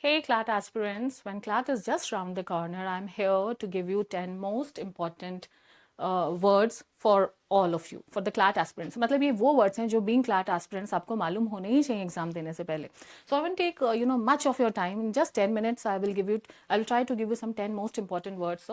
Hey CLAT aspirants, when CLAT is just round the corner, I'm here to give you 10 most important words for all of you, for the CLAT aspirants. मतलब ये वो words हैं जो being CLAT aspirants आपको मालूम होने ही चाहिए exam देने से पहले. So I won't take much of your time. In just 10 minutes, I'll try to give you some 10 most important words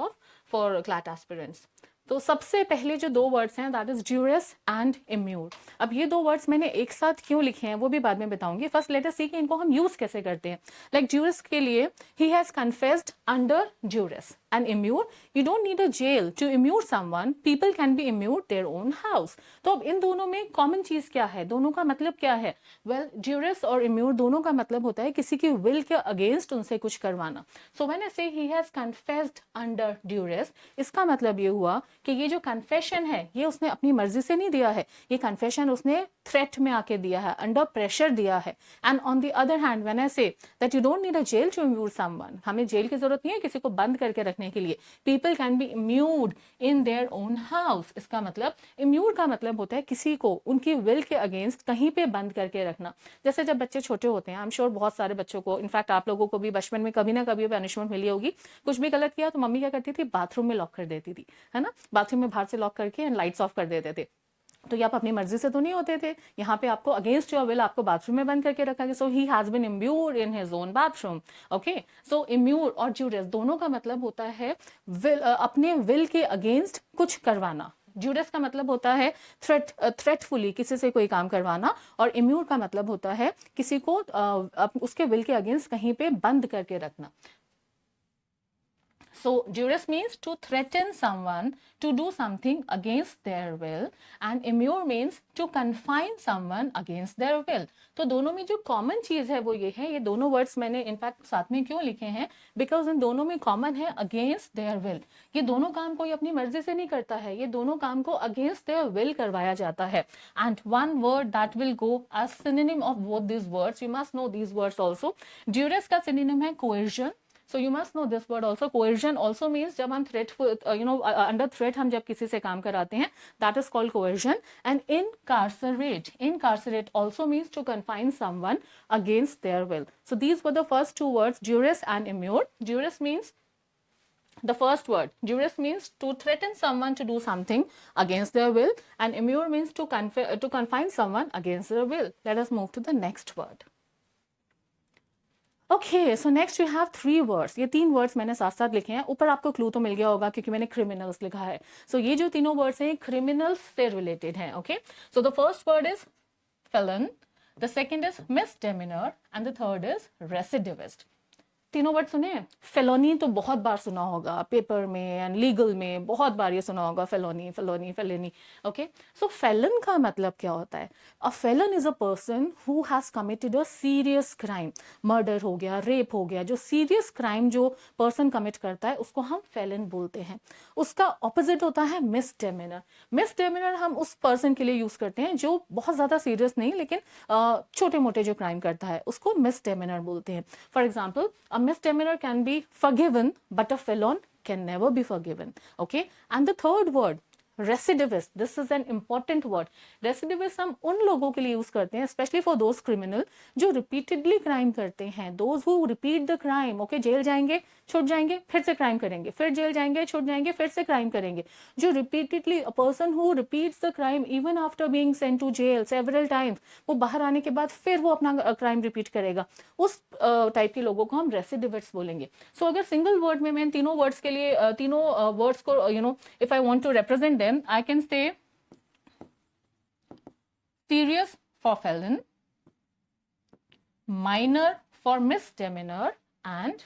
for CLAT aspirants. तो सबसे पहले जो दो वर्ड्स हैं दैट इज ड्यूरस एंड इम्यूर. अब ये दो वर्ड्स मैंने एक साथ क्यों लिखे हैं वो भी बाद में बताऊंगी. फर्स्ट लेट अस सी कि इनको हम यूज कैसे करते हैं. लाइक ड्यूरस के लिए ही has confessed under duress and immure you don't need a jail to immure someone. People can be immure their own house. तो अब इन दोनों में कॉमन चीज क्या है, दोनों का मतलब क्या है. वेल ड्यूरस और इम्यूर दोनों का मतलब होता है किसी की विल के अगेंस्ट उनसे कुछ करवाना. सो व्हेन आई से ही हैज कन्फेस्ड अंडर ड्यूरस, इसका मतलब ये हुआ कि ये जो कन्फेशन है ये उसने अपनी मर्जी से नहीं दिया है. ये कन्फेशन उसने थ्रेट में आके दिया है, अंडर प्रेशर दिया है. And on the other hand when I say that you don't need a jail to immure someone, हमें जेल की जरूरत नहीं है किसी को बंद करके रखने के लिए. People can be immured in their own house. इसका मतलब इम्यूर का मतलब होता है किसी को उनकी विल के अगेंस्ट कहीं पे बंद करके रखना. जैसे जब बच्चे छोटे होते हैं, आई एम श्योर बहुत सारे बच्चों को, इनफैक्ट आप लोगों को भी बचपन में कभी ना कभी पनिशमेंट मिली होगी. कुछ भी गलत किया तो मम्मी क्या करती थी, बाथरूम में लॉक कर देती थी, है ना. बाथरूम में बाहर से लॉक करके एंड लाइट्स ऑफ कर देते थे. तो ये आप अपनी मर्जी से तो नहीं होते थे, यहाँ पे आपको अगेंस्ट योर विल आपको बाथरूम में बंद करके रखा गया. So he has been immured in his own bathroom. Okay, so immure और ड्यूरस दोनों का मतलब होता है अपने विल के अगेंस्ट कुछ करवाना. ड्यूरस का मतलब होता है थ्रेटफुली किसी से कोई काम करवाना, और इम्यूर का मतलब होता है किसी को उसके विल के अगेंस्ट कहीं पे बंद करके रखना. So duress means to threaten someone to do something against their will, and immure means to confine someone against their will. तो दोनों में जो कॉमन चीज है वो ये है, ये दोनों वर्ड्स मैंने इनफैक्ट साथ में क्यों लिखे हैं, बिकॉज इन दोनों में कॉमन है अगेंस्ट देयर विल. ये दोनों काम कोई अपनी मर्जी से नहीं करता है, ये दोनों काम को अगेंस्ट देयर विल करवाया जाता है. And one word that will go as synonym of both this words, you must know this words also. Duress का सिनोनिम है कोएर्जन. So you must know this word also. Coercion also means जब हम threatful, under threat हम जब किसी से काम कराते हैं, that is called coercion. And incarcerate also means to confine someone against their will. So these were the first two words, duress and immure. Duress means the first word. Duress means to threaten someone to do something against their will, and immure means to confine someone against their will. Let us move to the next word. Okay, so next you have three words. ये तीन words मैंने साथ साथ लिखे हैं. ऊपर आपको clue तो मिल गया होगा क्योंकि मैंने क्रिमिनल्स लिखा है. सो ये जो तीनों वर्ड्स हैं क्रिमिनल्स से रिलेटेड हैं. Okay, so the first word is felon, the second is misdemeanor, and the third is recidivist. तीनों वर्ड सुने. फेलोनी तो बहुत बार सुना होगा पेपर में एंड लीगल में, बहुत बार ये सुना होगा felony felony felony. Okay, so felon का मतलब क्या होता है. A felon is a person who has committed a serious crime. Murder हो गया, रेप हो गया, जो सीरियस क्राइम जो पर्सन कमिट करता है उसको हम फेलन बोलते हैं. उसका ऑपोजिट होता है मिसडेमिनर. मिसडेमिनर हम उस पर्सन के लिए यूज करते हैं जो बहुत ज्यादा सीरियस नहीं लेकिन छोटे मोटे जो क्राइम करता है उसको मिसडेमिनर बोलते हैं. For example, misdemeanor can be forgiven, but a felon can never be forgiven. Okay, and the third word, recidivist. This is an important word. Recidivist हम उन लोगों के लिए यूज करते हैं, स्पेशली फॉर दोज क्रिमिनल जो रिपीटेडली क्राइम करते हैं. Those who repeat the crime. Okay, jail जाएंगे, छूट जाएंगे, फिर से क्राइम करेंगे, फिर जेल जाएंगे, छूट जाएंगे, फिर से क्राइम करेंगे. जो repeatedly, a person who repeats the crime even after being sent to jail several times, वो बाहर आने के बाद फिर वो अपना क्राइम रिपीट करेगा, उस टाइप के लोगों को हम रेसिडिविस्ट बोलेंगे. सो अगर सिंगल वर्ड में मैं तीनों वर्ड्स के लिए तीनों वर्ड्स को if I want to represent them, I can say serious for felon, minor for misdemeanor, and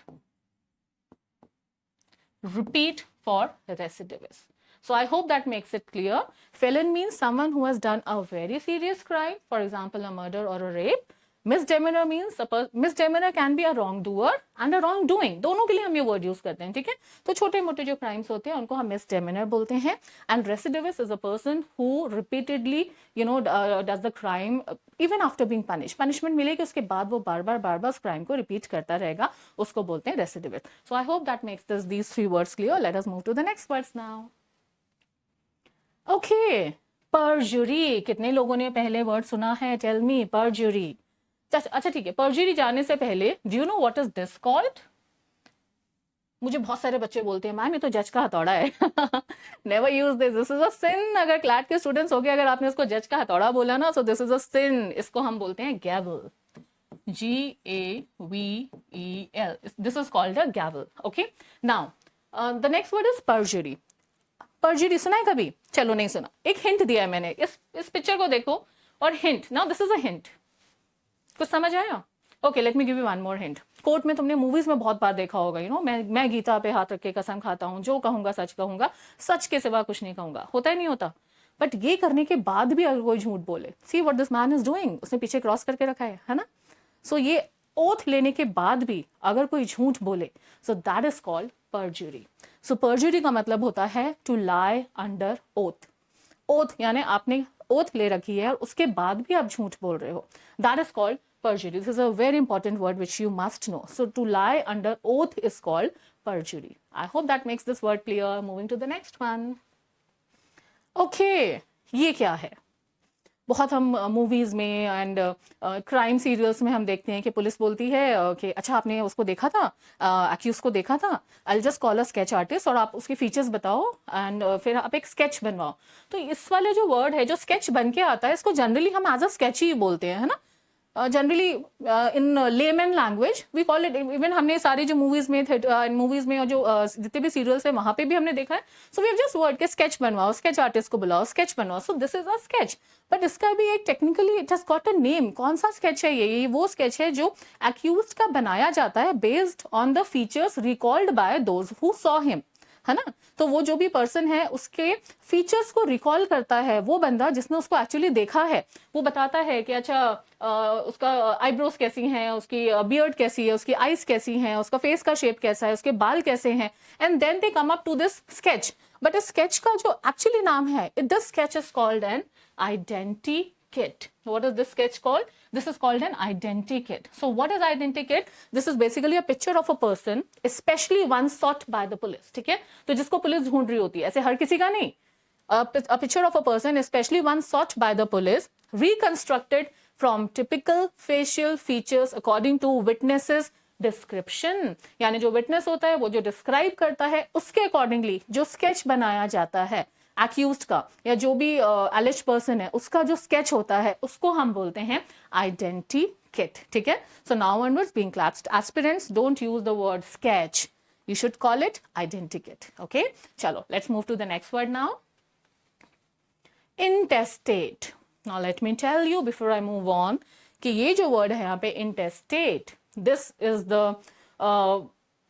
repeat for recidivist. So I hope that makes it clear. Felon means someone who has done a very serious crime, for example a murder or a rape. Misdemeanor means misdemeanor can be a wrongdoer and a wrongdoing. दोनों के लिए हम ये word use करते हैं. ठीक है, तो छोटे मोटे जो क्राइम्स होते हैं उनको हम misdemeanor बोलते हैं. And recidivist is a person who repeatedly does the crime even after being punished. Punishment मिलेगी उसके बाद वो बार बार उस क्राइम को रिपीट करता रहेगा, उसको बोलते हैं recidivist. So I hope that makes these three words clear. Let us move to the next words now. Okay, perjury. कितने लोगों ने पहले वर्ड सुना है? Tell me, perjury. अच्छा ठीक है, परजरी जाने से पहले do you know what is this called? मुझे बहुत सारे बच्चे बोलते हैं मैम ये तो जज का हथौड़ा है। Never use this, this is a sin. अगर क्लैट के स्टूडेंट्स हो गए, अगर आपने उसको जज का हथौड़ा बोला ना, सो दिस इज अ सिन। इसको हम बोलते हैं गैवल, Gavel. This is called a gavel. Okay. Now, the next word is perjury. परजरी सुना है कभी? चलो नहीं सुना, एक हिंट दिया है मैंने, इस पिक्चर को देखो और hint. Now this is a hint, कुछ समझ आया? Okay, let me give you one more hint. Court में तुमने मूवीज में बहुत बार देखा होगा, यू नो, मैं गीता पे हाथ रख के कसम खाता हूं, जो कहूंगा सच कहूंगा, सच के सिवा कुछ नहीं कहूंगा। होता ही नहीं होता? बट ये करने के बाद भी अगर कोई झूठ बोले, see what this man is doing, उसने पीछे क्रॉस करके रखा है ना? सो ये ओथ लेने के बाद भी अगर कोई झूठ बोले, so that is called perjury. So perjury का मतलब होता है to lie under oath. Oath यानी आपने ओथ ले रखी है और उसके बाद भी आप झूठ बोल रहे हो, that is called perjury. This is a very important word which you must know. So to lie under oath is called perjury. I hope that makes this word clear. Moving to the next one. Okay, ये क्या है? बहुत हम movies में and crime serials में हम देखते हैं कि पुलिस बोलती है कि अच्छा आपने उसको देखा था, एक्यूज को देखा था, I just call a sketch artist, और आप उसके फीचर्स बताओ एंड फिर आप एक स्केच बनवाओ। तो इस वाले जो वर्ड है जो स्केच बन के आता है, इसको जनरली हम एज अ स्केच ही बोलते हैं, है ना? Generally in layman language we call it. Even हमने सारी जो मूवीज में और जो जितने भी सीरियल्स है वहां पे भी हमने देखा है। So we have just word के स्केच बनवाओ, स्केच आर्टिस्ट को बुलाओ, स्केच बनवाओ। So this is a sketch, but इसका भी एक technically it has got a name. कौन सा स्केच है ये वो स्केच है जो एक्यूज्ड का बनाया जाता है based on the features recalled by those who saw him, है ना? तो वो जो भी पर्सन है उसके फीचर्स को रिकॉल करता है वो बंदा जिसने उसको एक्चुअली देखा है। वो बताता है कि अच्छा उसका आईब्रोज कैसी हैं, उसकी बियर्ड कैसी है, उसकी आईज कैसी हैं, उसका फेस का शेप कैसा है, उसके बाल कैसे हैं, and then they come up to this sketch. But इस स्केच का जो एक्चुअली नाम है, this sketch is called an identikit. What is this sketch called? This is called an identikit. So what is identikit? This is basically a picture of a person, especially one sought by the police. ठीक है? तो जिसको police ढूंढ रही होती है, ऐसे हर किसी का नहीं। A picture of a person, especially one sought by the police, reconstructed from typical facial features according to witnesses description. यानी जो विटनेस होता है वो जो डिस्क्राइब करता है उसके अकॉर्डिंगली जो स्केच बनाया जाता है एक्यूज्ड का या जो भी एलिज्ड पर्सन है उसका जो स्केच होता है उसको हम बोलते हैं आइडेंटिकिट। ठीक है? So now onwards being classed aspirants don't use the word sketch, you should call it identikit. Okay, chalo, let's move to the next word now. Intestate. Now let me tell you before I move on कि ये जो word है यहाँ पे intestate, this is the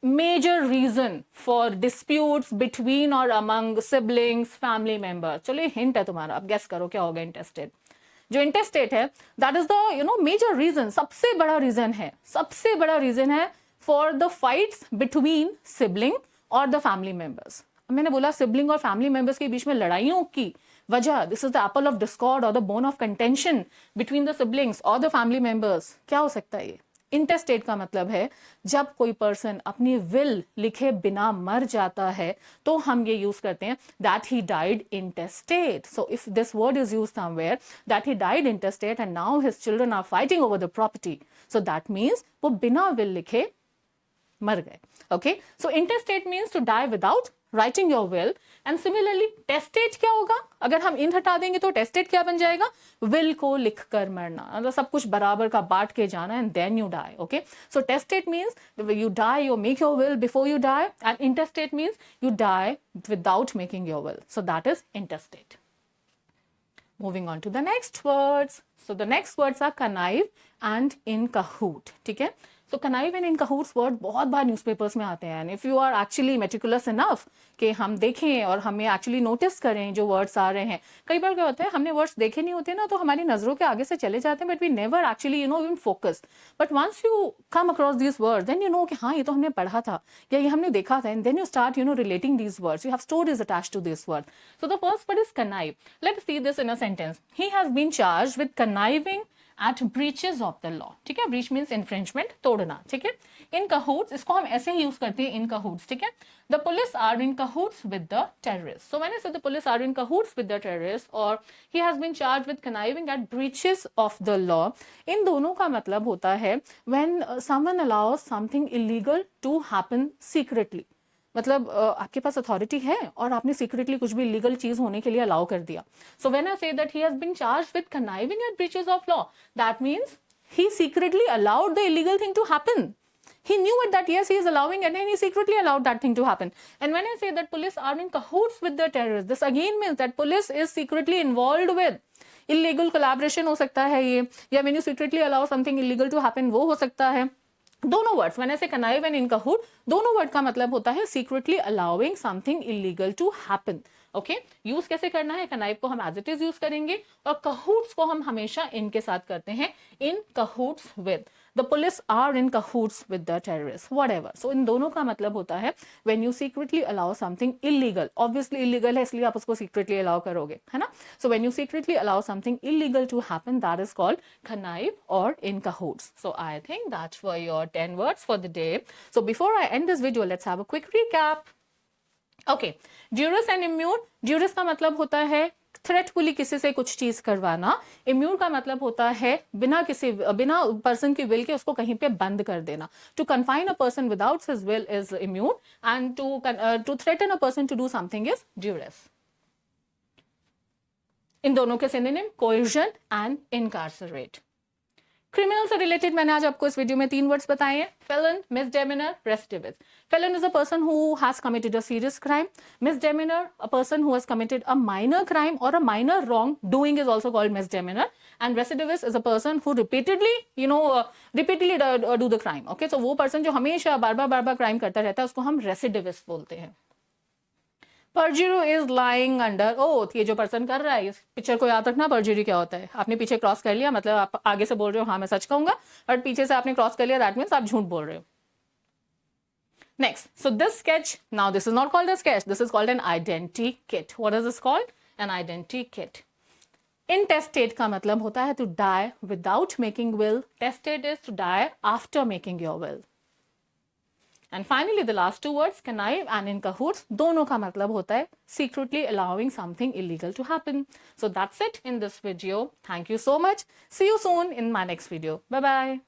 major reason for disputes between or among siblings, family members. चलो ये hint है तुम्हारा, अब guess करो क्या होगा intestate। जो intestate है that is the major reason, सबसे बड़ा reason है, सबसे बड़ा reason है for the fights between sibling or the family members. मैंने बोला सिबलिंग और फैमिली मेंबर्स के बीच में लड़ाइयों की वजह, this is the apple of discord और the bone of contention between the siblings और द फैमिली मेंबर्स। क्या हो सकता है ये? इंटेस्टेट का मतलब है जब कोई पर्सन अपनी विल लिखे बिना मर जाता है तो हम ये यूज करते हैं that he died intestate. So if this word is used somewhere that he died intestate and now his children are fighting over the property, so that means वो बिना विल लिखे मर गए। Okay, so intestate means to die without writing your will. And similarly testate क्या होगा? अगर हम इन हटा देंगे तो टेस्टेट क्या बन जाएगा? विल को लिख कर मरना, मतलब सब कुछ बराबर का बांट के जाना and then you die. Okay, so testate means you die, you make your will before you die, and intestate means you die without making your will, so that is intestate. Moving on to the next words. So the next words are connive and in cahoot. ठीक है? So connive and in cahoots word बहुत बार newspapers में आते हैं। And if you are actually meticulous enough कि हम देखें और हमें actually notice करें जो words आ रहे हैं। कई बार क्या होता है हमने words देखे नहीं होते ना तो हमारी नजरों के आगे से चले जाते हैं, but we never actually even focus. But once you come across these words, then you know कि हाँ ये तो हमने पढ़ा था या ये हमने देखा था, and then you start relating these words. You have stories attached to this word. So the first word is connive. Let's see this in a sentence. He has been charged with conniving at breaches of the law. ठीक है, breach means infringement, तोड़ना. ठीक है, in cahoots इसको हम ऐसे ही use करते हैं, in cahoots. ठीक है, the police are in cahoots with the terrorists. So when I say the police are in cahoots with the terrorists or he has been charged with conniving at breaches of the law, इन दोनों का मतलब होता है when someone allows something illegal to happen secretly. मतलब आपके पास authority है और आपने सीक्रेटली कुछ भी लीगल चीज होने के लिए अलाउ कर दिया. सो when I say that he has been charged with conniving at breaches of law, that means he secretly allowed the illegal thing to happen. He knew it that yes, he is allowing it and he secretly allowed that thing to happen. And when I say that police are in cahoots with the terrorists, this again means that police is secretly involved with illegal collaboration हो सकता है ये, या when you secretly allow something illegal to happen वो हो सकता है. दोनों वर्ड्स, मैंने से कनाइव एंड इन कहूट, दोनों वर्ड का मतलब होता है secretly allowing something illegal to happen. Okay, use कैसे करना है? कनाइव को हम एज इट इज यूज करेंगे और कहूट्स को हम हमेशा इनके साथ करते हैं, इन कहूट्स with. The police are in cahoots with the terrorists, whatever. So इन दोनों का मतलब होता है when you secretly allow something illegal. Obviously illegal है इसलिए आप उसको secretly allow करोगे, है ना? So when you secretly allow something illegal to happen, that is called connive or in cahoots. So I think that were your 10 words for the day. So before I end this video, let's have a quick recap. Okay, duress and immune. Duress का मतलब होता है थ्रेटफुली किसी से कुछ चीज करवाना. Immune का मतलब होता है बिना पर्सन की विल के उसको कहीं पे बंद कर देना. To confine a person without his will is immune and to threaten a person to do something is duress. इन दोनों के synonym coercion and incarcerate. Criminal से रिलेटेड मैंने आज आपको इस वीडियो में 3 वर्ड्स बताए हैं. Felon, misdemeanour, recidivist. Felon is a person who has committed a serious crime. Misdemeanour, a person who has committed a minor crime और a minor wrong doing is also called misdemeanour. And recidivist is a person who repeatedly do the crime. Okay, so वो person जो हमेशा बार बार crime करता रहता है उसको हम रेसिडिविस्ट बोलते हैं. परजुरी इज लाइंग अंडर ओथ. ये जो पर्सन कर रहा है, इस पिक्चर को याद रखना. परजुरी क्या होता है? आपने पीछे क्रॉस कर लिया, मतलब आप आगे से बोल रहे हो हाँ मैं सच कहूंगा, और पीछे से आपने क्रॉस कर लिया, दैट मीन्स आप झूठ बोल रहे हो. Next, so this sketch, now this is not called a sketch, this is called an identity kit. What is this called? An identity kit. Intestate का मतलब होता है to die without making will. Testate is to die after making your will. And finally, the last 2 words, connive and in cahoots, दोनों का मतलब होता है secretly allowing something illegal to happen. So that's it in this video. Thank you so much. See you soon in my next video. Bye bye.